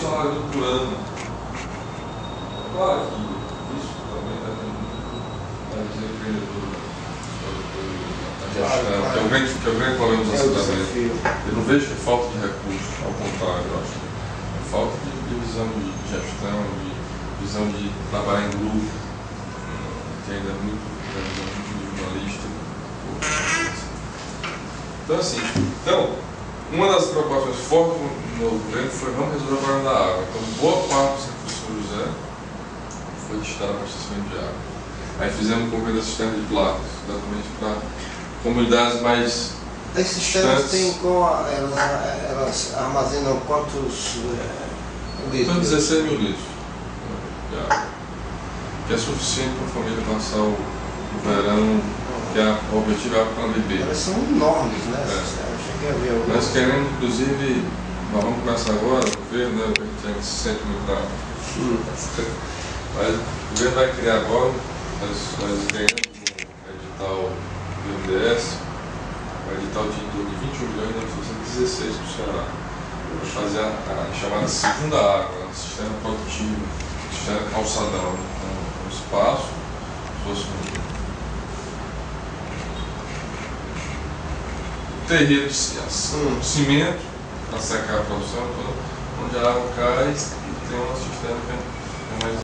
salário por ano. Claro que isso também depende muito da empreendedora. Que é o grande problema da cidade. Eu não vejo que é falta de recursos, ao contrário, eu acho que é falta de visão de gestão, de visão de trabalhar em grupo, que ainda é muito individualista. Então, assim, uma das preocupações fortes no novo governo foi vamos resolver o problema da água. Então, boa parte do recurso São José foi destinada para abastecimento de água. Aí fizemos com o sistema de placas, exatamente para comunidades mais As cisternas têm elas armazenam quantos litros? Então 16 mil litros de água, que é suficiente para a família passar o verão, que o objetivo é água para beber. Elas são enormes, né? É. Nós queremos, inclusive, nós vamos começar agora, o governo, né, a gente se sente muito bravo. Mas o governo vai criar agora, nós ganhamos um edital do BNDES, o edital de 21 milhões e 916 para o Ceará, para fazer a chamada segunda água, um sistema produtivo, um sistema calçadão, um espaço, se fosse um terreiro de cimento para secar a produção, onde a água cai e tem uma cisterna que é mais